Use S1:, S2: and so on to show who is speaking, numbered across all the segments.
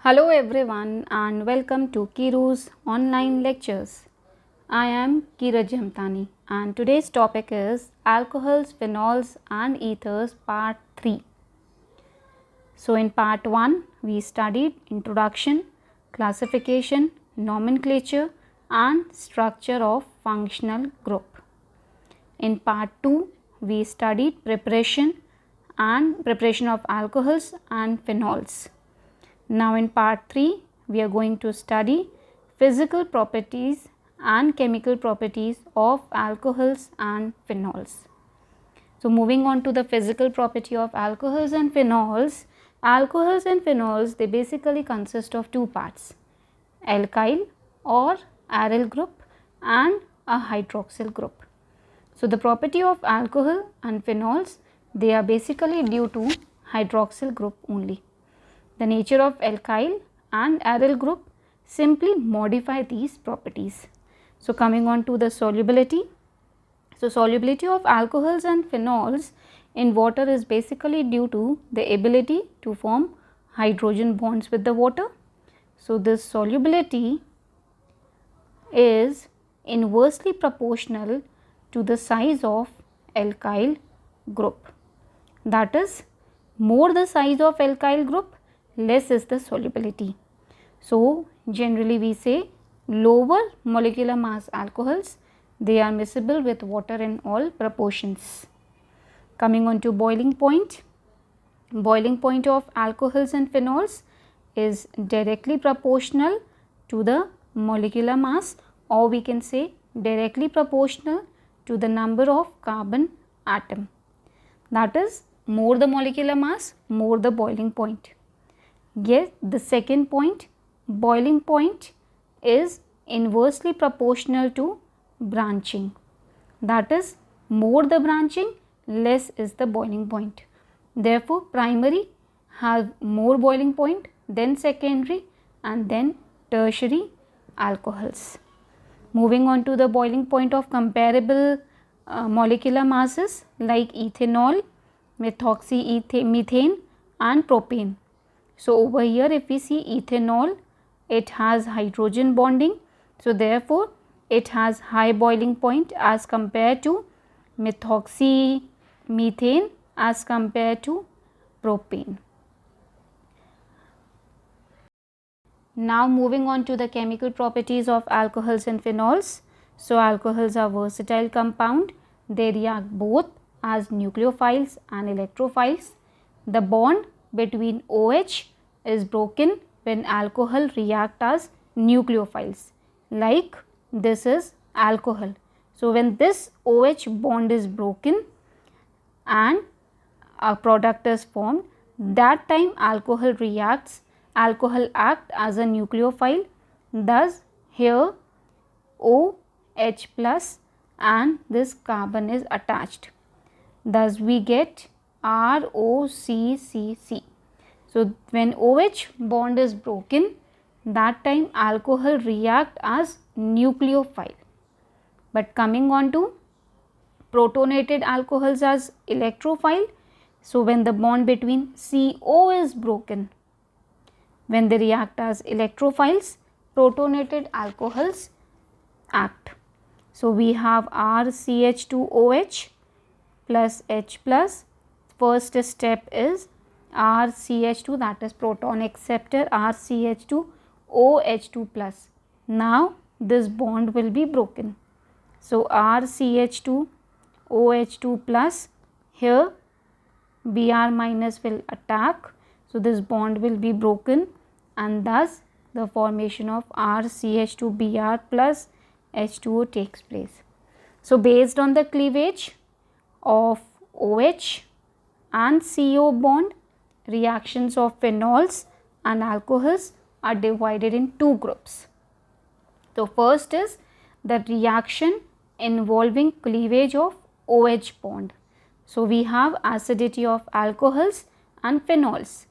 S1: Hello everyone and welcome to Kiru's online lectures. I am Kira Jamtani and today's topic is Alcohols, Phenols and Ethers Part 3. So in Part 1 we studied Introduction, Classification, Nomenclature and Structure of Functional Group. In Part 2 we studied preparation of alcohols and phenols. Now in Part 3 we are going to study physical properties and chemical properties of alcohols and phenols. So moving on to the physical property of alcohols and phenols. Alcohols and phenols, they basically consist of two parts, alkyl or aryl group and a hydroxyl group. So the property of alcohol and phenols, they are basically due to hydroxyl group only. The nature of alkyl and aryl group simply modify these properties. So coming on to the solubility. So solubility of alcohols and phenols in water is basically due to the ability to form hydrogen bonds with the water. So this solubility is inversely proportional to the size of alkyl group. That is, more the size of alkyl group, less is the solubility. So generally we say lower molecular mass alcohols, they are miscible with water in all proportions. Coming on to boiling point. Boiling point of alcohols and phenols is directly proportional to the molecular mass, or we can say directly proportional to the number of carbon atom. That is, more the molecular mass, more the boiling point. Yes, the second point, boiling point, is inversely proportional to branching. That is, more the branching, less is the boiling point. Therefore, primary have more boiling point, then secondary and then tertiary alcohols. Moving on to the boiling point of comparable molecular masses like ethanol, methoxymethane and propane. So over here if we see ethanol, it has hydrogen bonding, so therefore it has high boiling point as compared to methoxymethane as compared to propane. Now moving on to the chemical properties of alcohols and phenols. So alcohols are versatile compound, they react both as nucleophiles and electrophiles. The bond between OH is broken when alcohol react as nucleophiles, like this is alcohol. So when this OH bond is broken and a product is formed, that time alcohol act as a nucleophile. Thus here OH plus and this carbon is attached. Thus we get ROCCC. So when OH bond is broken, that time alcohol react as nucleophile. But coming on to protonated alcohols as electrophile. So when the bond between CO is broken, when they react as electrophiles, protonated alcohols act. So we have RCH2OH plus H plus. First step is RCH2, that is proton acceptor, RCH2 OH2 plus. Now this bond will be broken. So RCH2 OH2 plus, here Br minus will attack. So this bond will be broken and thus the formation of RCH2 Br plus H2O takes place. So based on the cleavage of OH and CO bond, reactions of phenols and alcohols are divided in two groups. So first is the reaction involving cleavage of OH bond. So we have acidity of alcohols and phenols.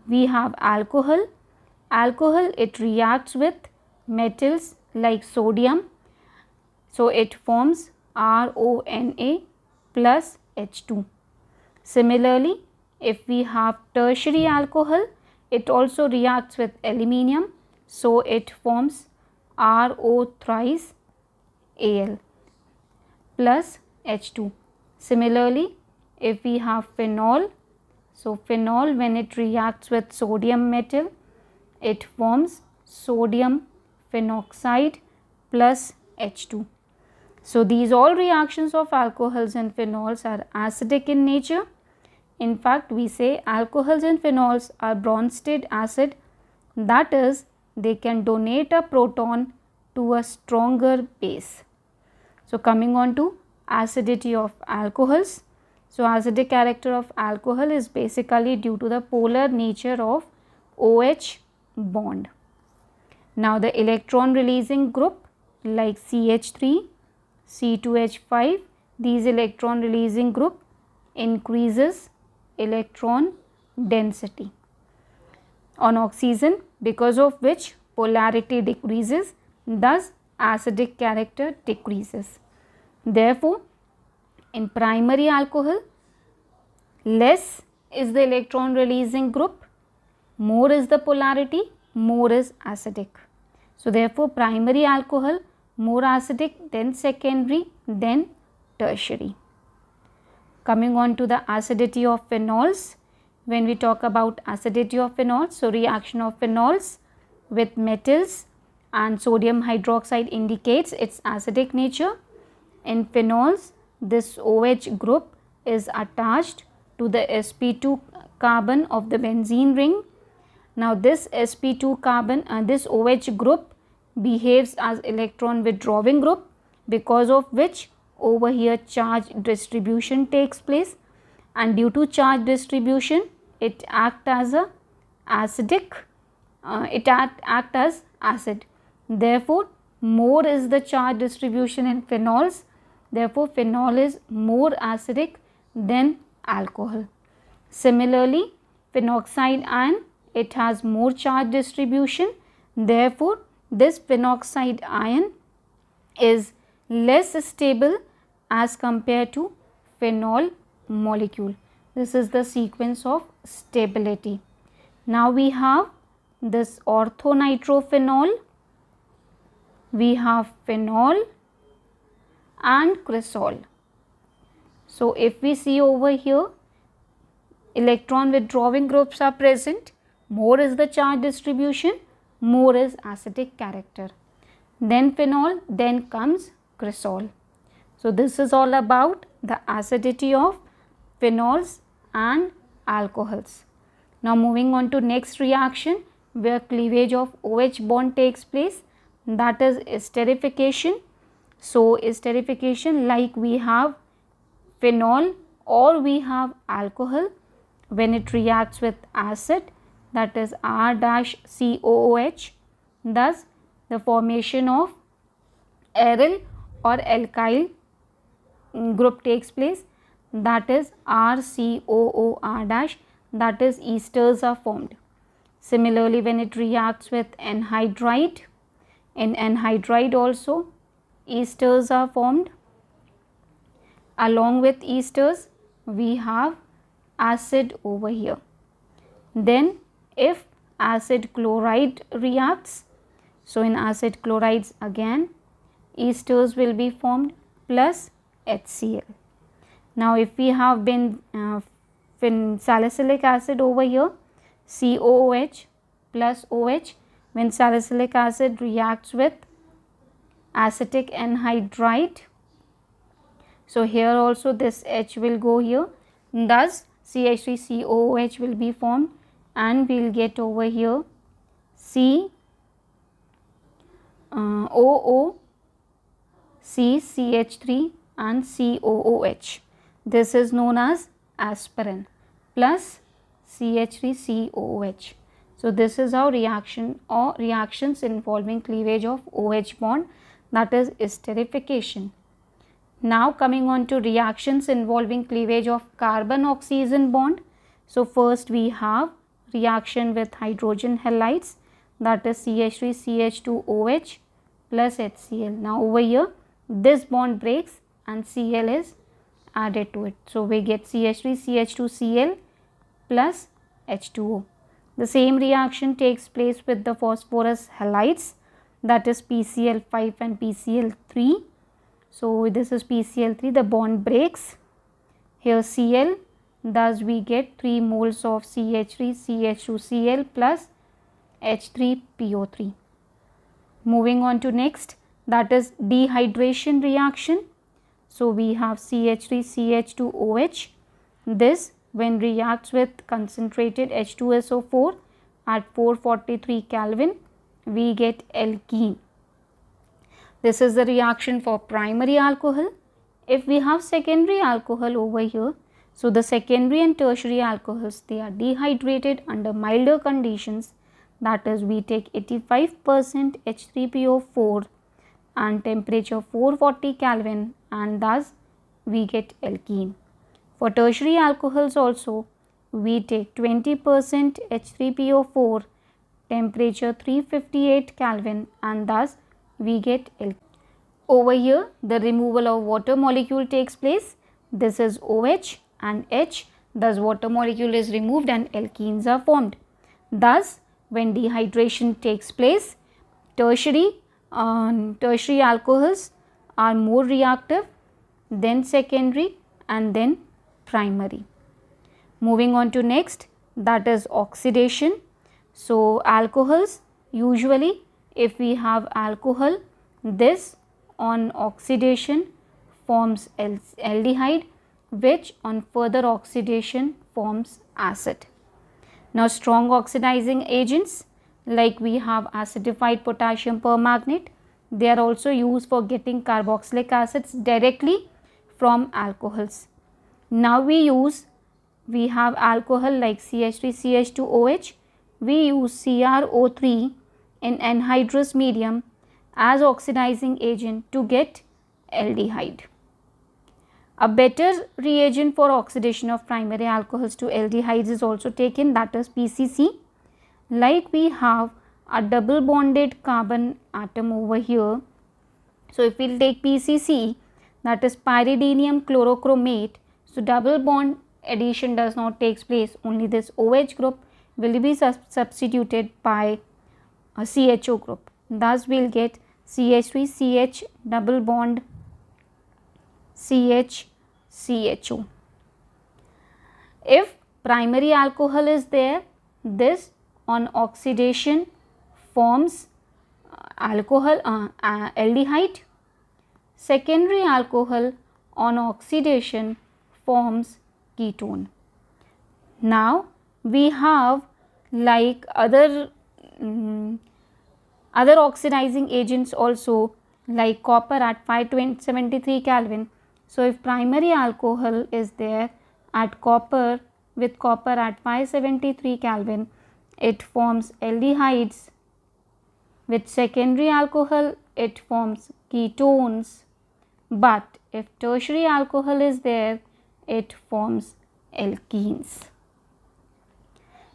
S1: We have alcohol. Alcohol, it reacts with metals like sodium. So it forms RONA plus H2. Similarly, if we have tertiary alcohol, it also reacts with aluminium, so it forms RO thrice Al plus H2. Similarly, if we have phenol, so phenol, when it reacts with sodium metal, it forms sodium phenoxide plus H2. So these all reactions of alcohols and phenols are acidic in nature. In fact, we say alcohols and phenols are Bronsted acid, that is, they can donate a proton to a stronger base. So coming on to acidity of alcohols. So acidic character of alcohol is basically due to the polar nature of OH bond. Now the electron releasing group like CH3, C2H5, these electron releasing group increases electron density on oxygen, because of which polarity decreases, thus acidic character decreases. Therefore, in primary alcohol, less is the electron releasing group, more is the polarity, more is acidic. So therefore, primary alcohol more acidic, then secondary, then tertiary. Coming on to the acidity of phenols. When we talk about acidity of phenols, so reaction of phenols with metals and sodium hydroxide indicates its acidic nature. In phenols, this OH group is attached to the sp2 carbon of the benzene ring. Now this sp2 carbon, this OH group behaves as electron withdrawing group, because of which over here charge distribution takes place, and due to charge distribution it acts as a acidic, act as acid. Therefore, more is the charge distribution in phenols, therefore phenol is more acidic than alcohol. Similarly, phenoxide ion, it has more charge distribution, therefore this phenoxide ion is less stable as compared to phenol molecule. This is the sequence of stability. Now we have this orthonitrophenol, we have phenol and cresol. So if we see over here, electron withdrawing groups are present, more is the charge distribution, more is acidic character. Then phenol, then comes cresol. So this is all about the acidity of phenols and alcohols. Now moving on to next reaction where cleavage of OH bond takes place, that is esterification. So esterification, like we have phenol or we have alcohol, when it reacts with acid, that is R-COOH, thus the formation of aryl or alkyl group takes place, that is RCOOR-, that is esters are formed. Similarly, when it reacts with anhydride, in anhydride also esters are formed. Along with esters, we have acid over here. Then if acid chloride reacts, so in acid chlorides again esters will be formed plus HCl. Now if we have salicylic acid over here, COOH plus OH, when salicylic acid reacts with acetic anhydride, so here also this H will go here, thus CH3COOH will be formed and we will get over here COO, CCH3 and COOH. This is known as aspirin plus CH3COOH. So this is our reaction or reactions involving cleavage of OH bond, that is esterification. Now coming on to reactions involving cleavage of carbon oxygen bond. So first we have reaction with hydrogen halides, that is CH3CH2OH plus HCl. Now over here this bond breaks and Cl is added to it. So we get CH3CH2Cl plus H2O. The same reaction takes place with the phosphorus halides, that is PCl5 and PCl3. So this is PCl3, the bond breaks. Here Cl, thus we get 3 moles of CH3 CH2Cl plus H3PO3. Moving on to next, that is dehydration reaction. So we have CH3 CH2OH. This when reacts with concentrated H2SO4 at 443 Kelvin, we get alkene. This is the reaction for primary alcohol. If we have secondary alcohol over here, so the secondary and tertiary alcohols, they are dehydrated under milder conditions, that is we take 85% H3PO4 and temperature 440 Kelvin, and thus we get alkene. For tertiary alcohols also, we take 20% H3PO4, temperature 358 Kelvin, and thus we get alkene. Over here the removal of water molecule takes place. This is OH and H, thus water molecule is removed and alkenes are formed. Thus when dehydration takes place, tertiary alcohols are more reactive, then secondary, and then primary. Moving on to next, that is oxidation. So alcohols, usually if we have alcohol, this on oxidation forms aldehyde, which on further oxidation forms acid. Now strong oxidizing agents, like we have acidified potassium permanganate, they are also used for getting carboxylic acids directly from alcohols. Now we have alcohol like CH3 CH2OH, we use CrO3 in anhydrous medium as oxidizing agent to get aldehyde. A better reagent for oxidation of primary alcohols to aldehydes is also taken, that is PCC. Like we have a double bonded carbon atom over here. So if we will take PCC, that is pyridinium chlorochromate, so double bond addition does not take place, only this OH group will be substituted by a CHO group. Thus we will get CH3CH double bond CHCHO. If primary alcohol is there, this on oxidation forms aldehyde. Secondary alcohol on oxidation forms ketone. Now we have like other oxidizing agents also, like copper at 573 Kelvin. So if primary alcohol is there at copper with copper at 573 Kelvin, it forms aldehydes. With secondary alcohol it forms ketones, but if tertiary alcohol is there, it forms alkenes.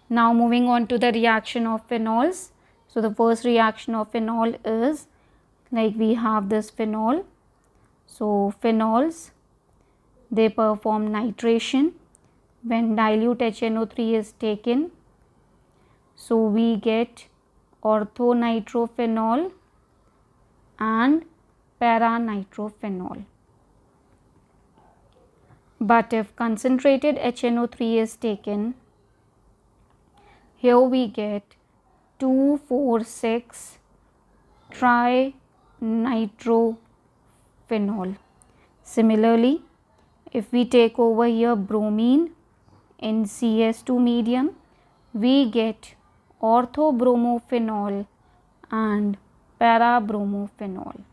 S1: Now moving on to the reaction of phenols. So the first reaction of phenol is like we have this phenol. So phenols, they perform nitration when dilute HNO3 is taken. So we get orthonitrophenol and paranitrophenol. But if concentrated HNO3 is taken, here we get 2,4,6 trinitrophenol. Similarly, if we take over here bromine in CS2 medium, we get orthobromophenol and parabromophenol.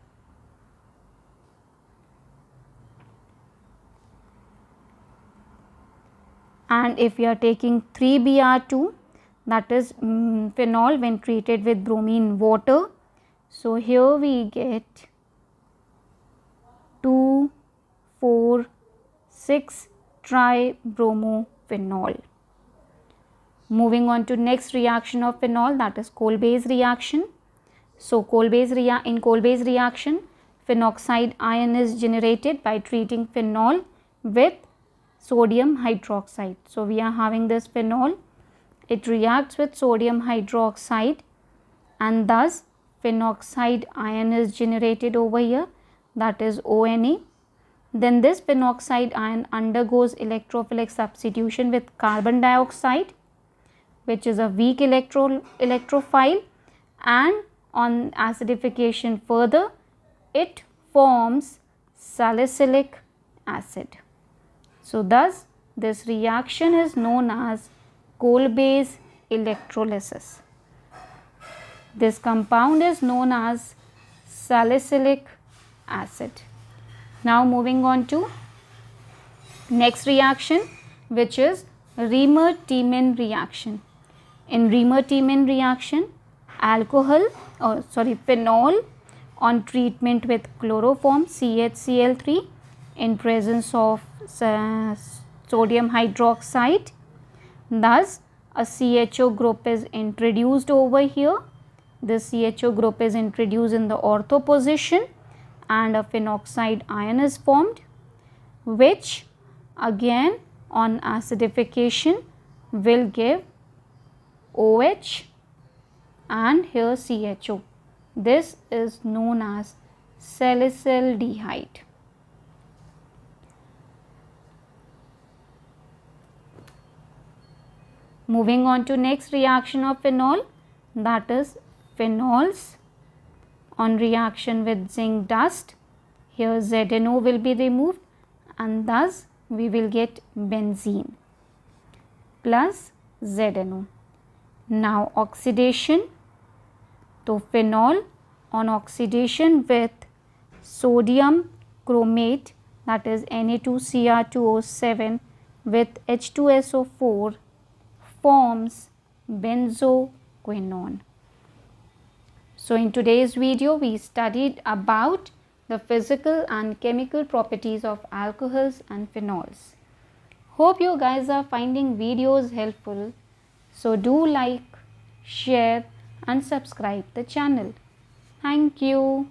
S1: And if we are taking 3Br2, that is phenol when treated with bromine water, so here we get 2,4,6 tribromophenol. Moving on to next reaction of phenol, that is coal-base reaction. So in coal-base reaction, phenoxide ion is generated by treating phenol with sodium hydroxide. So we are having this phenol it reacts with sodium hydroxide and thus phenoxide ion is generated over here, that is ONA. Then this phenoxide ion undergoes electrophilic substitution with carbon dioxide, which is a weak electrophile, and on acidification further it forms salicylic acid. So thus this reaction is known as coal-base electrolysis. This compound is known as salicylic acid. Now moving on to next reaction, which is Reamer-Tiemann reaction. In Reamer-Tiemann reaction, phenol on treatment with chloroform CHCl3 in presence of sodium hydroxide, thus a CHO group is introduced over here. This CHO group is introduced in the ortho position and a phenoxide ion is formed, which again on acidification will give OH and here CHO. This is known as salicyldehyde. Moving on to next reaction of phenol, that is phenols on reaction with zinc dust. Here ZNO will be removed and thus we will get benzene plus ZNO. Now oxidation to phenol on oxidation with sodium chromate, that is Na2Cr2O7 with H2SO4 forms benzoquinone. So in today's video we studied about the physical and chemical properties of alcohols and phenols. Hope you guys are finding videos helpful. So do like, share and subscribe the channel. Thank you.